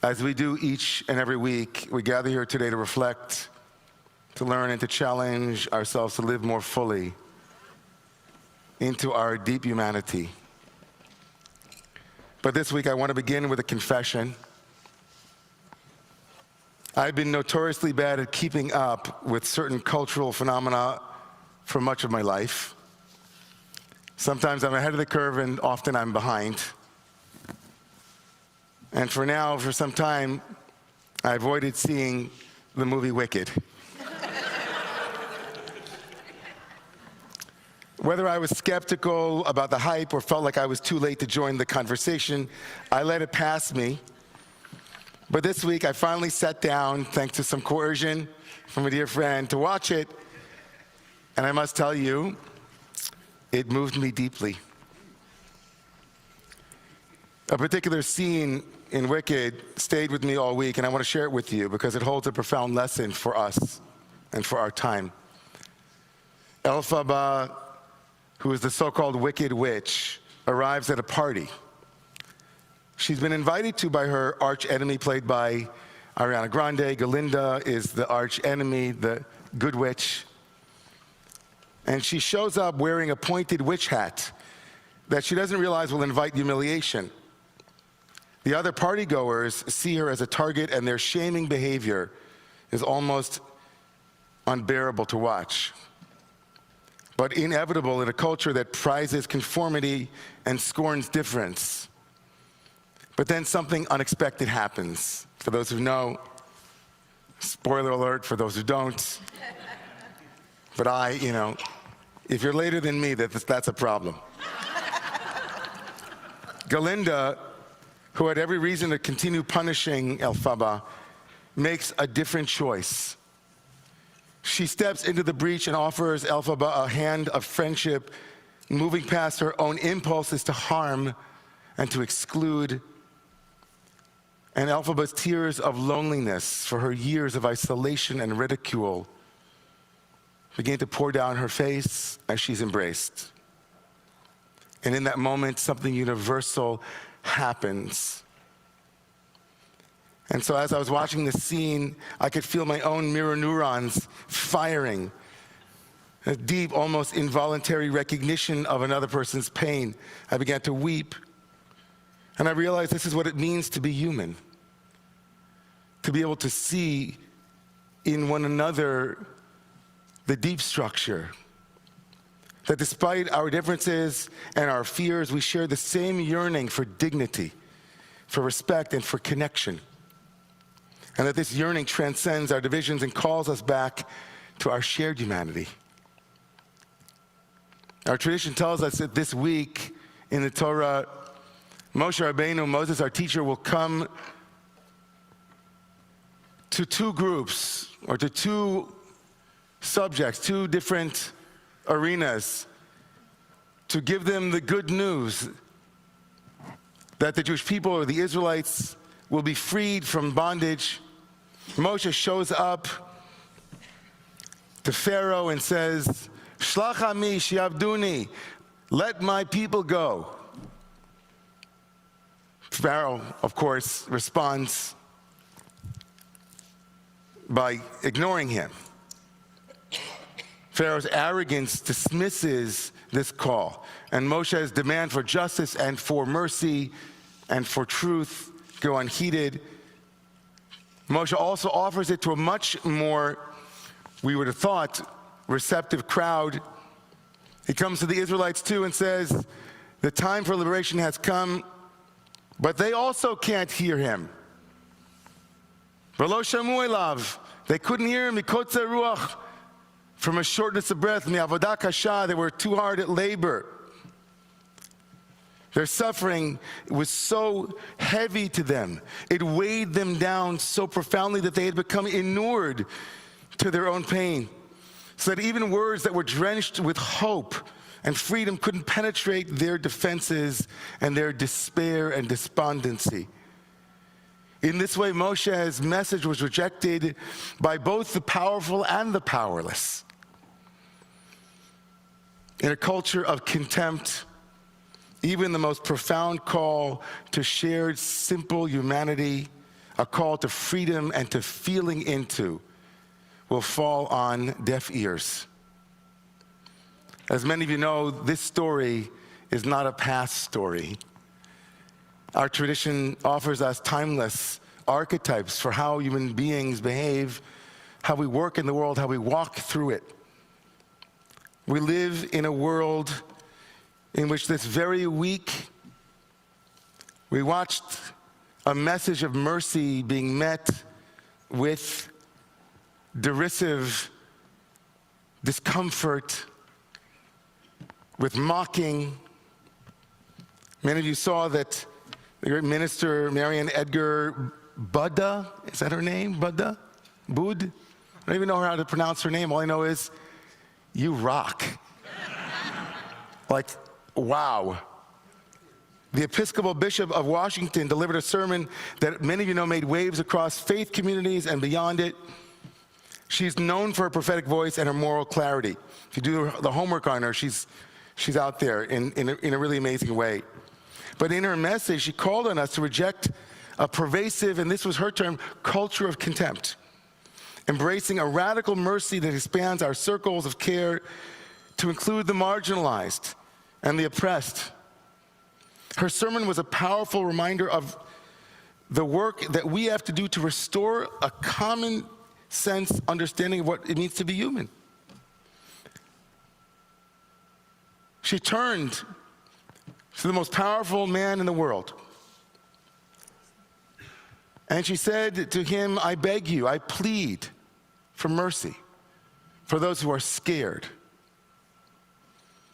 As we do each and every week, we gather here today to reflect, to learn, and to challenge ourselves to live more fully into our deep humanity. But this week I want to begin with a confession. I've been notoriously bad at keeping up with certain cultural phenomena for much of my life. Sometimes I'm ahead of the curve and often I'm behind. And for some time, I avoided seeing the movie Wicked. Whether I was skeptical about the hype or felt like I was too late to join the conversation, I let it pass me. But this week, I finally sat down, thanks to some coercion from a dear friend, to watch it. And I must tell you, it moved me deeply. A particular scene in Wicked stayed with me all week, and I want to share it with you because it holds a profound lesson for us and for our time. Elphaba, who is the so-called Wicked Witch, arrives at a party. She's been invited to by her arch-enemy, played by Ariana Grande. Galinda is the arch-enemy, the good witch. And she shows up wearing a pointed witch hat that she doesn't realize will invite humiliation. The other partygoers see her as a target, and their shaming behavior is almost unbearable to watch, but inevitable in a culture that prizes conformity and scorns difference. But then something unexpected happens. For those who know, spoiler alert for those who don't, but if you're later than me, that's a problem. Galinda, who had every reason to continue punishing Elphaba, makes a different choice. She steps into the breach and offers Elphaba a hand of friendship, moving past her own impulses to harm and to exclude, and Elphaba's tears of loneliness for her years of isolation and ridicule begin to pour down her face as she's embraced. And in that moment, something universal happens. And so as I was watching this scene, I could feel my own mirror neurons firing, a deep, almost involuntary recognition of another person's pain. I began to weep, and I realized this is what it means to be human, to be able to see in one another the deep structure, that despite our differences and our fears, we share the same yearning for dignity, for respect, and for connection. And that this yearning transcends our divisions and calls us back to our shared humanity. Our tradition tells us that this week in the Torah, Moshe Rabbeinu, Moses, our teacher, will come to two groups, or to two subjects, two different arenas, to give them the good news that the Jewish people, or the Israelites, will be freed from bondage. Moshe shows up to Pharaoh and says, "Shlach ami shiavduni, let my people go." Pharaoh, of course, responds by ignoring him. Pharaoh's arrogance dismisses this call, and Moshe's demand for justice and for mercy and for truth go unheeded. Moshe also offers it to a much more, we would have thought, receptive crowd. He comes to the Israelites too and says, the time for liberation has come, but they also can't hear him. V'lo shamu elav, they couldn't hear him, mikotze ruach, from a shortness of breath, mi'avodah kasha, they were too hard at labor. Their suffering was so heavy to them. It weighed them down so profoundly that they had become inured to their own pain. So that even words that were drenched with hope and freedom couldn't penetrate their defenses and their despair and despondency. In this way, Moshe's message was rejected by both the powerful and the powerless. In a culture of contempt, even the most profound call to shared simple humanity, a call to freedom and to feeling into, will fall on deaf ears. As many of you know, this story is not a past story. Our tradition offers us timeless archetypes for how human beings behave, how we work in the world, how we walk through it. We live in a world in which this very week we watched a message of mercy being met with derisive discomfort, with mocking. Many of you saw that the great minister Marian Edgar Buddha, is that her name? Buddha? Bud? I don't even know how to pronounce her name. All I know is, you rock. Like, wow. The Episcopal Bishop of Washington delivered a sermon that many of you know made waves across faith communities and beyond it. She's known for her prophetic voice and her moral clarity. If you do the homework on her, she's out there in a really amazing way. But in her message, she called on us to reject a pervasive, and this was her term, culture of contempt, embracing a radical mercy that expands our circles of care to include the marginalized and the oppressed. Her sermon was a powerful reminder of the work that we have to do to restore a common sense understanding of what it means to be human. She turned to the most powerful man in the world, and she said to him, I beg you, I plead for mercy for those who are scared,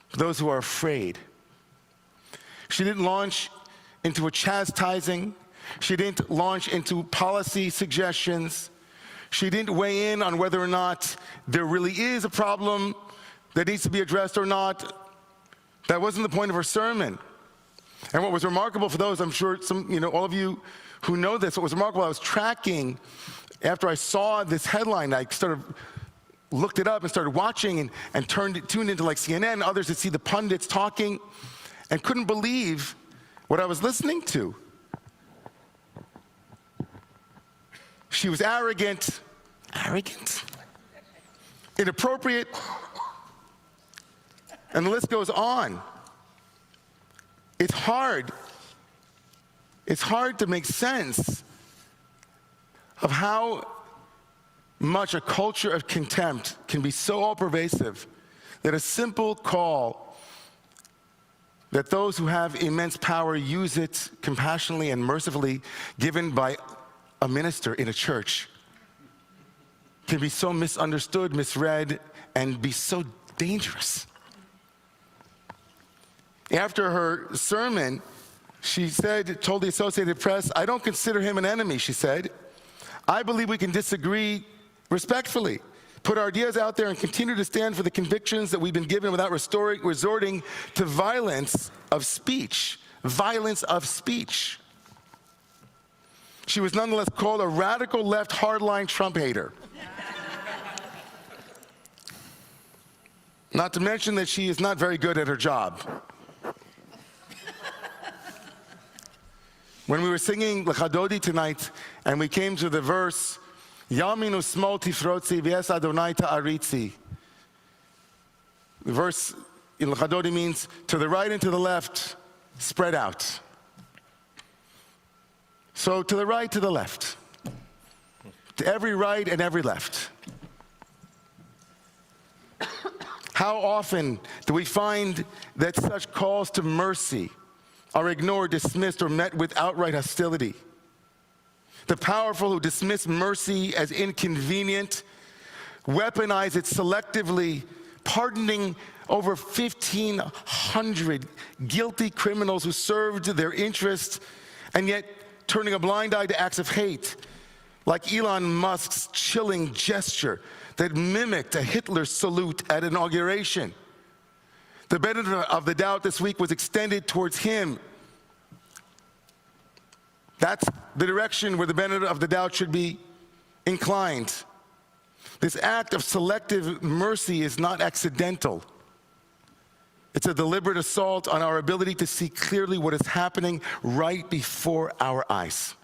for those who are afraid. She didn't launch into a chastising. She didn't launch into policy suggestions. She didn't weigh in on whether or not there really is a problem that needs to be addressed or not. That wasn't the point of her sermon. And what was remarkable for those, I'm sure all of you who know this, what was remarkable, I was tracking, after I saw this headline, I looked it up and started watching and tuned into like CNN, others to see the pundits talking, and couldn't believe what I was listening to. She was arrogant, inappropriate, and the list goes on. It's hard to make sense of how much a culture of contempt can be so all-pervasive that a simple call that those who have immense power use it compassionately and mercifully, given by a minister in a church, can be so misunderstood, misread, and be so dangerous. After her sermon, she told the Associated Press, I don't consider him an enemy, she said. I believe we can disagree respectfully, put our ideas out there, and continue to stand for the convictions that we've been given without resorting to violence of speech. Violence of speech. She was nonetheless called a radical left hardline Trump hater. Not to mention that she is not very good at her job. When we were singing L'Chadodi tonight, and we came to the verse, Yamin u'smol tifrotzi v'es Adonai ta'aritzi. The verse in L'Chadodi means to the right and to the left, spread out. So to the right, to the left. To every right and every left. How often do we find that such calls to mercy are ignored, dismissed, or met with outright hostility? The powerful who dismiss mercy as inconvenient weaponize it selectively, pardoning over 1,500 guilty criminals who served their interests, and yet turning a blind eye to acts of hate, like Elon Musk's chilling gesture that mimicked a Hitler salute at inauguration. The benefit of the doubt this week was extended towards him. That's the direction where the benefit of the doubt should be inclined. This act of selective mercy is not accidental. It's a deliberate assault on our ability to see clearly what is happening right before our eyes.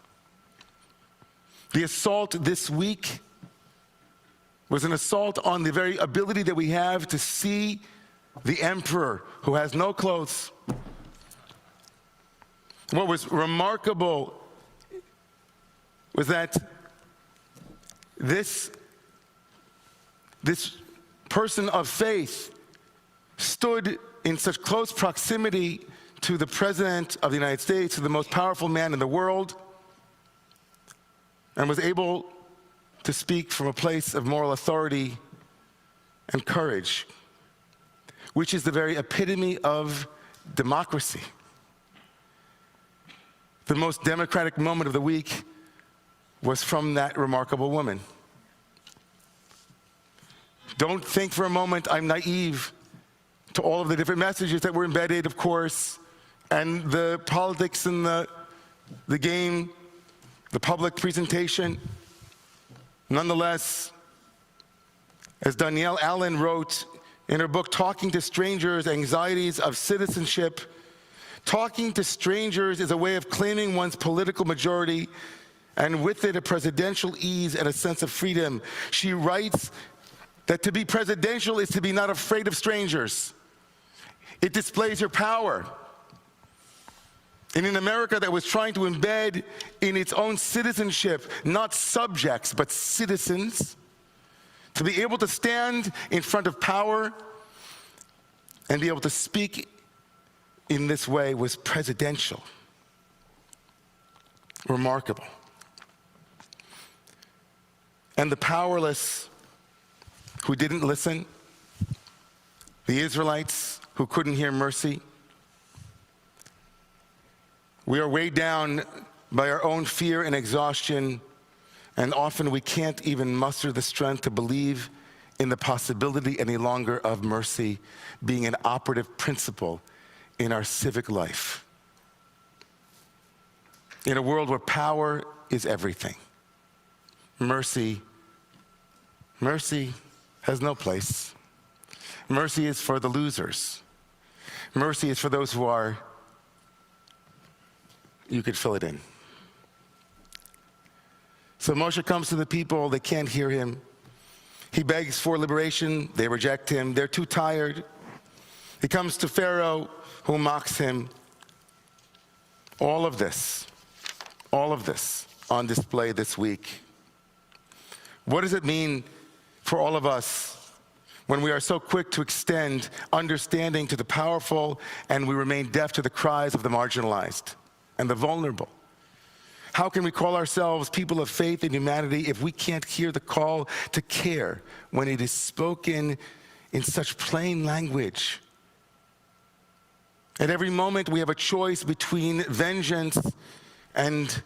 The assault this week was an assault on the very ability that we have to see the emperor who has no clothes. What was remarkable was that this person of faith stood in such close proximity to the President of the United States, to the most powerful man in the world, and was able to speak from a place of moral authority and courage, which is the very epitome of democracy. The most democratic moment of the week was from that remarkable woman. Don't think for a moment I'm naive to all of the different messages that were embedded, of course, and the politics and the game, the public presentation. Nonetheless, as Danielle Allen wrote in her book, Talking to Strangers, Anxieties of Citizenship, talking to strangers is a way of claiming one's political majority, and with it a presidential ease and a sense of freedom. She writes that to be presidential is to be not afraid of strangers. It displays your power. In an America that was trying to embed in its own citizenship, not subjects, but citizens, to be able to stand in front of power and be able to speak in this way was presidential. Remarkable. And the powerless who didn't listen, the Israelites who couldn't hear mercy. We are weighed down by our own fear and exhaustion, and often we can't even muster the strength to believe in the possibility any longer of mercy being an operative principle in our civic life. In a world where power is everything, mercy has no place. Mercy is for the losers. Mercy is for those who are, you could fill it in. So Moshe comes to the people, they can't hear him. He begs for liberation, they reject him, they're too tired. He comes to Pharaoh, who mocks him. All of this on display this week. What does it mean for all of us when we are so quick to extend understanding to the powerful and we remain deaf to the cries of the marginalized and the vulnerable? How can we call ourselves people of faith and humanity if we can't hear the call to care when it is spoken in such plain language? At every moment, we have a choice between vengeance and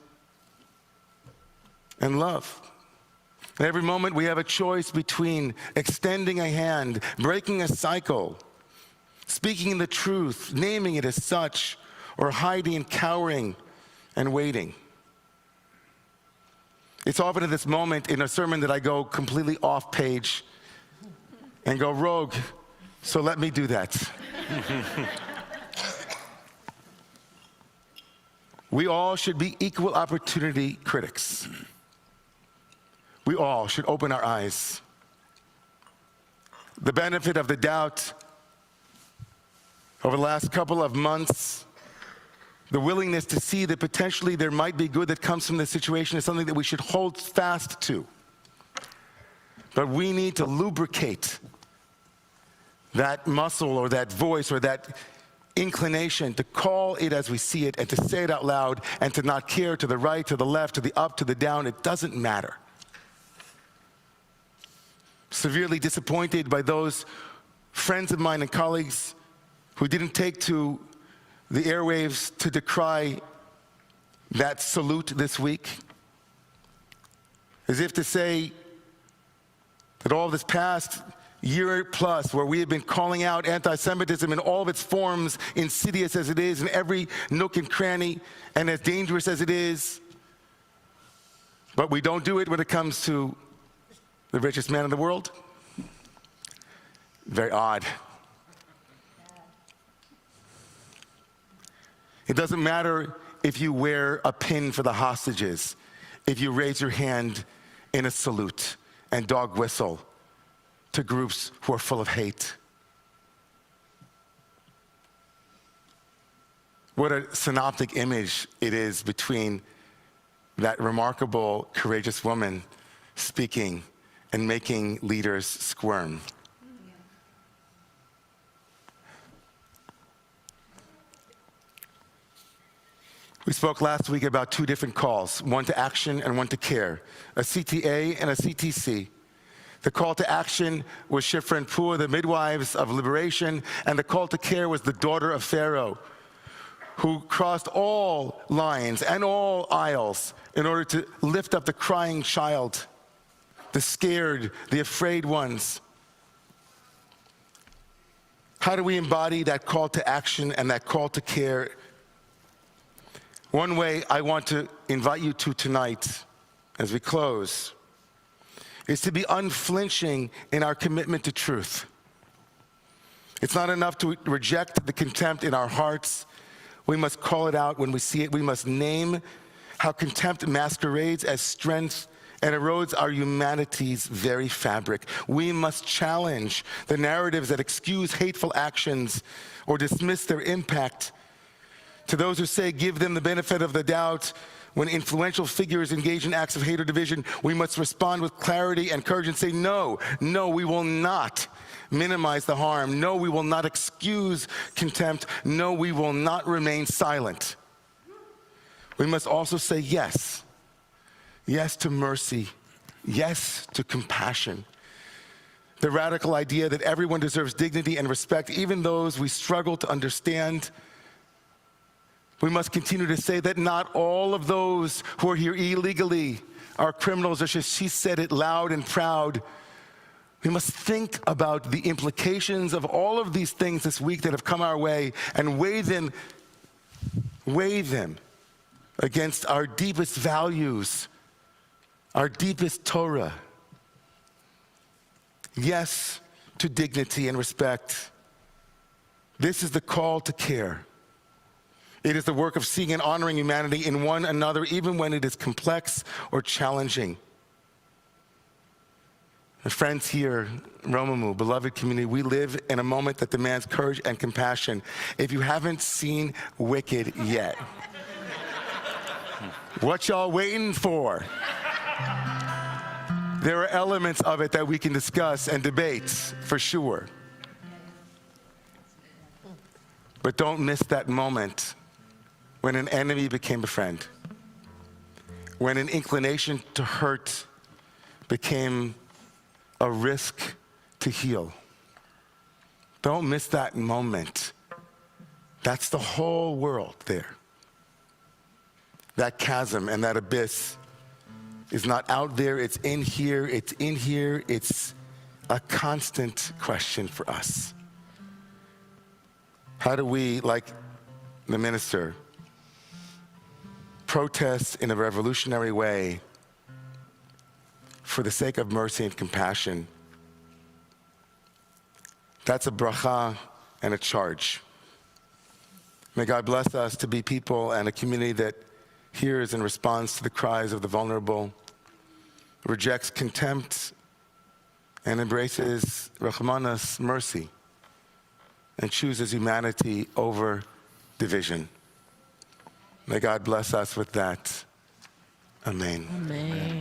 love. At every moment, we have a choice between extending a hand, breaking a cycle, speaking the truth, naming it as such, or hiding and cowering and waiting. It's often at this moment in a sermon that I go completely off page and go rogue, so let me do that. We all should be equal opportunity critics. We all should open our eyes. The benefit of the doubt over the last couple of months, the willingness to see that potentially there might be good that comes from this situation is something that we should hold fast to. But we need to lubricate that muscle or that voice or that inclination to call it as we see it and to say it out loud and to not care to the right, to the left, to the up, to the down. It doesn't matter. Severely disappointed by those friends of mine and colleagues who didn't take to the airwaves to decry that salute this week, as if to say that all this past year plus where we have been calling out anti-Semitism in all of its forms, insidious as it is, in every nook and cranny, and as dangerous as it is, but we don't do it when it comes to the richest man in the world? Very odd. It doesn't matter if you wear a pin for the hostages, if you raise your hand in a salute and dog whistle to groups who are full of hate. What a synoptic image it is between that remarkable, courageous woman speaking and making leaders squirm. We spoke last week about two different calls, one to action and one to care, a CTA and a CTC. The call to action was Shifra and Pua, the midwives of liberation, and the call to care was the daughter of Pharaoh, who crossed all lines and all aisles in order to lift up the crying child, the scared, the afraid ones. How do we embody that call to action and that call to care? One way I want to invite you to tonight, as we close, is to be unflinching in our commitment to truth. It's not enough to reject the contempt in our hearts. We must call it out when we see it. We must name how contempt masquerades as strength and erodes our humanity's very fabric. We must challenge the narratives that excuse hateful actions or dismiss their impact. To those who say, give them the benefit of the doubt, when influential figures engage in acts of hate or division, we must respond with clarity and courage and say, no, we will not minimize the harm. No, we will not excuse contempt. No, we will not remain silent. We must also say yes. Yes to mercy. Yes to compassion. The radical idea that everyone deserves dignity and respect, even those we struggle to understand. We must continue to say that not all of those who are here illegally are criminals, or she said it loud and proud. We must think about the implications of all of these things this week that have come our way and weigh them against our deepest values, our deepest Torah. Yes to dignity and respect. This is the call to care. It is the work of seeing and honoring humanity in one another, even when it is complex or challenging. And friends here, Romamu, beloved community, we live in a moment that demands courage and compassion. If you haven't seen Wicked yet, what y'all waiting for? There are elements of it that we can discuss and debate, for sure. But don't miss that moment when an enemy became a friend, when an inclination to hurt became a risk to heal. Don't miss that moment. That's the whole world there. That chasm and that abyss is not out there, it's in here, it's in here. It's a constant question for us. How do we, like the minister, protest in a revolutionary way for the sake of mercy and compassion? That's a bracha and a charge. May God bless us to be people and a community that hears and responds to the cries of the vulnerable, rejects contempt, and embraces Rahmanas, mercy, and chooses humanity over division. May God bless us with that. Amen. Amen.